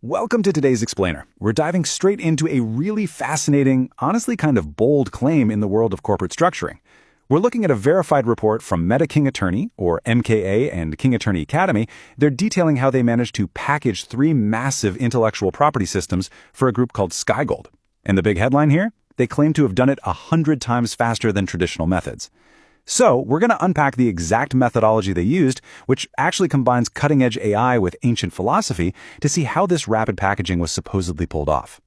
Welcome to today's Explainer. We're diving straight into a really fascinating, honestly kind of bold claim in the world of corporate structuring. We're looking at a verified report from Meta King Attorney, or MKA, and King Attorney Academy. They're detailing how they managed to package three massive intellectual property systems for a group called Skygold. And the big headline here? They claim to have done it 100 times faster than traditional methods. So, we're going to unpack the exact methodology they used, which actually combines cutting-edge AI with ancient philosophy, to see how this rapid packaging was supposedly pulled off.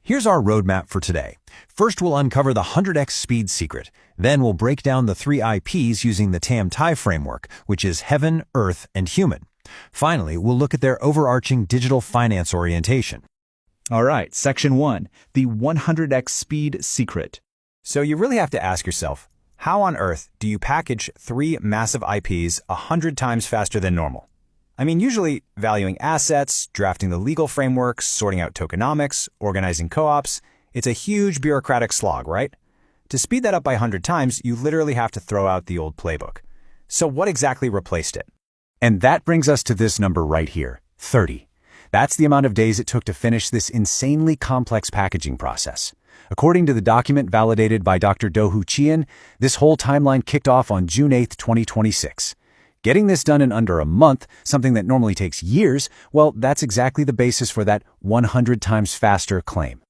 Here's our roadmap for today. First, we'll uncover the 100x speed secret. Then we'll break down the three IPs using the TAM-TIE framework, which is Heaven, Earth, and Human. Finally, we'll look at their overarching digital finance orientation. All right, Section 1, the 100x speed secret. So you really have to ask yourself, how on earth do you package three massive IPs 100 times faster than normal? I mean, usually valuing assets, drafting the legal frameworks, sorting out tokenomics, organizing co-ops, it's a huge bureaucratic slog, right? To speed that up by 100 times, you literally have to throw out the old playbook. So what exactly replaced it? And that brings us to this number right here, 30. That's the amount of days it took to finish this insanely complex packaging process. According to the document validated by Dr. Dohu Qian, this whole timeline kicked off on June 8, 2026. Getting this done in under a month, something that normally takes years, well, that's exactly the basis for that 100 times faster claim.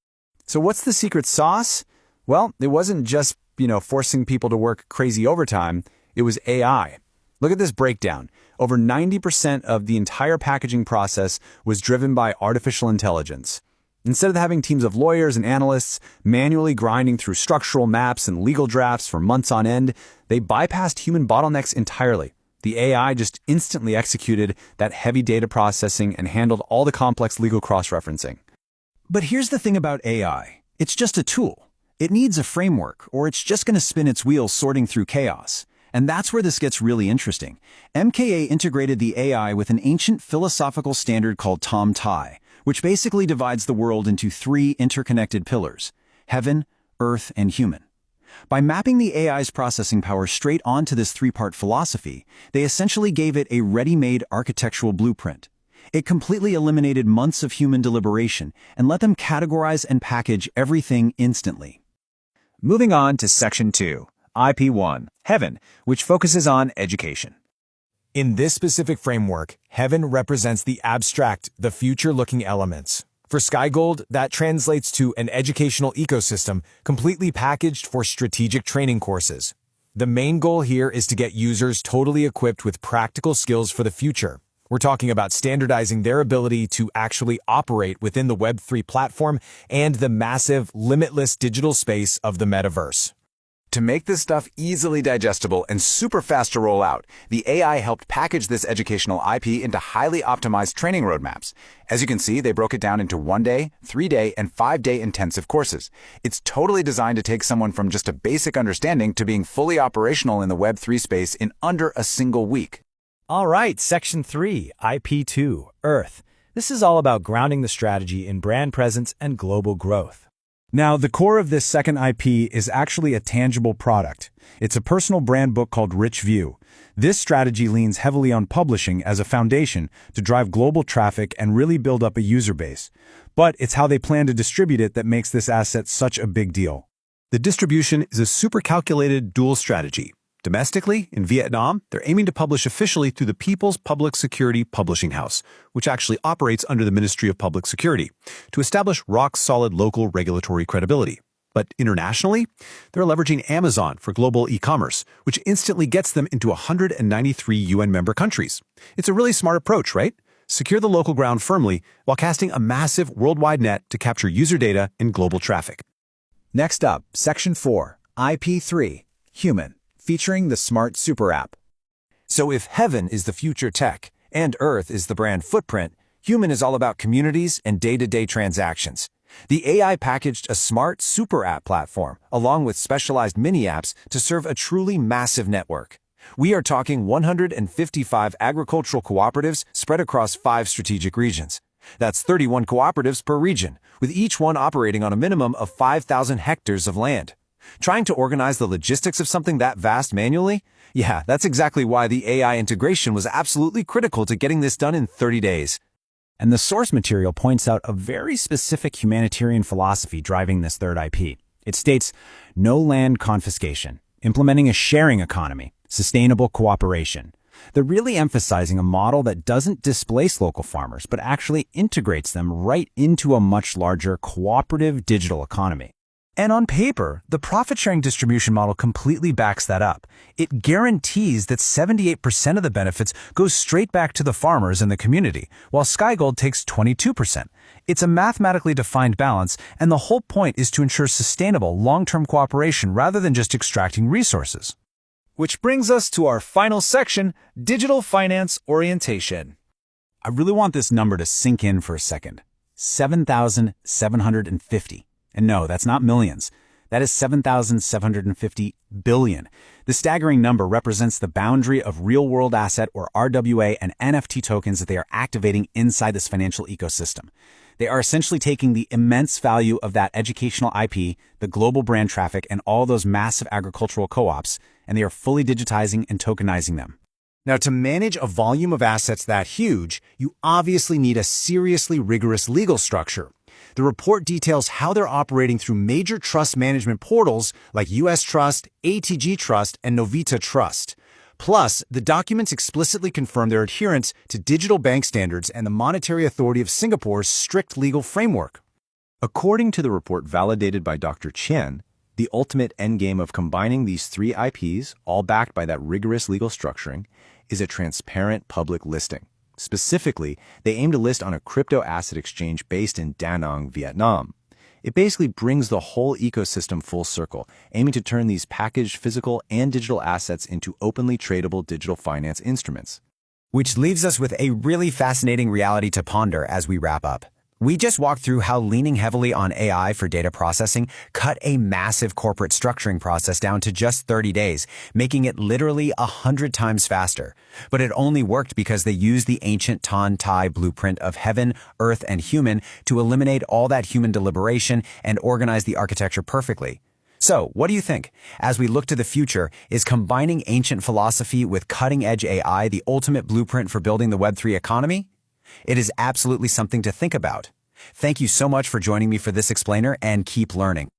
So what's the secret sauce? Well, it wasn't just, forcing people to work crazy overtime. It was AI. Look at this breakdown. Over 90% of the entire packaging process was driven by artificial intelligence. Instead of having teams of lawyers and analysts manually grinding through structural maps and legal drafts for months on end, they bypassed human bottlenecks entirely. The AI just instantly executed that heavy data processing and handled all the complex legal cross-referencing. But here's the thing about AI. It's just a tool. It needs a framework, or it's just going to spin its wheels sorting through chaos. And that's where this gets really interesting. MKA integrated the AI with an ancient philosophical standard called TAM-TIE, which basically divides the world into three interconnected pillars: Heaven, Earth, and Human. By mapping the AI's processing power straight onto this three-part philosophy, they essentially gave it a ready-made architectural blueprint. It completely eliminated months of human deliberation and let them categorize and package everything instantly. Moving on to Section 2, IP1, Heaven, which focuses on education. In this specific framework, Heaven represents the abstract, the future-looking elements. For Skygold, that translates to an educational ecosystem completely packaged for strategic training courses. The main goal here is to get users totally equipped with practical skills for the future. We're talking about standardizing their ability to actually operate within the Web3 platform and the massive, limitless digital space of the metaverse. To make this stuff easily digestible and super fast to roll out, the AI helped package this educational IP into highly optimized training roadmaps. As you can see, they broke it down into 1-day, 3-day, and 5-day intensive courses. It's totally designed to take someone from just a basic understanding to being fully operational in the Web3 space in under a single week. All right, Section 3, IP2, Earth. This is all about grounding the strategy in brand presence and global growth. Now, the core of this second IP is actually a tangible product. It's a personal brand book called Rich View. This strategy leans heavily on publishing as a foundation to drive global traffic and really build up a user base. But it's how they plan to distribute it that makes this asset such a big deal. The distribution is a super calculated dual strategy. Domestically, in Vietnam, they're aiming to publish officially through the People's Public Security Publishing House, which actually operates under the Ministry of Public Security, to establish rock-solid local regulatory credibility. But internationally, they're leveraging Amazon for global e-commerce, which instantly gets them into 193 UN member countries. It's a really smart approach, right? Secure the local ground firmly while casting a massive worldwide net to capture user data and global traffic. Next up, Section 4, IP3, Human, featuring the Smart Super App. So if Heaven is the future tech and Earth is the brand footprint, Human is all about communities and day-to-day transactions. The AI packaged a smart super app platform along with specialized mini apps to serve a truly massive network. We are talking 155 agricultural cooperatives spread across 5 strategic regions. That's 31 cooperatives per region, with each one operating on a minimum of 5,000 hectares of land. Trying to organize the logistics of something that vast manually? Yeah, that's exactly why the AI integration was absolutely critical to getting this done in 30 days. And the source material points out a very specific humanitarian philosophy driving this third IP. It states, no land confiscation, implementing a sharing economy, sustainable cooperation. They're really emphasizing a model that doesn't displace local farmers, but actually integrates them right into a much larger cooperative digital economy. And on paper, the profit-sharing distribution model completely backs that up. It guarantees that 78% of the benefits go straight back to the farmers and the community, while Skygold takes 22%. It's a mathematically defined balance, and the whole point is to ensure sustainable, long-term cooperation rather than just extracting resources. Which brings us to our final section, digital finance orientation. I really want this number to sink in for a second. 7,750. And no, that's not millions. That is 7,750 billion. The staggering number represents the boundary of real-world asset, or RWA, and NFT tokens that they are activating inside this financial ecosystem. They are essentially taking the immense value of that educational IP, the global brand traffic, and all those massive agricultural co-ops, and they are fully digitizing and tokenizing them. Now, to manage a volume of assets that huge, you obviously need a seriously rigorous legal structure. The report details how they're operating through major trust management portals like US Trust, ATG Trust, and Novita Trust. Plus, the documents explicitly confirm their adherence to digital bank standards and the Monetary Authority of Singapore's strict legal framework. According to the report validated by Dr. Chen, the ultimate endgame of combining these three IPs, all backed by that rigorous legal structuring, is a transparent public listing. Specifically, they aim to list on a crypto asset exchange based in Da Nang, Vietnam. It basically brings the whole ecosystem full circle, aiming to turn these packaged physical and digital assets into openly tradable digital finance instruments. Which leaves us with a really fascinating reality to ponder as we wrap up. We just walked through how leaning heavily on AI for data processing cut a massive corporate structuring process down to just 30 days, making it literally 100 times faster. But it only worked because they used the ancient Tan Tai blueprint of heaven, earth, and human to eliminate all that human deliberation and organize the architecture perfectly. So, what do you think? As we look to the future, is combining ancient philosophy with cutting-edge AI the ultimate blueprint for building the Web3 economy? It is absolutely something to think about. Thank you so much for joining me for this explainer, and keep learning.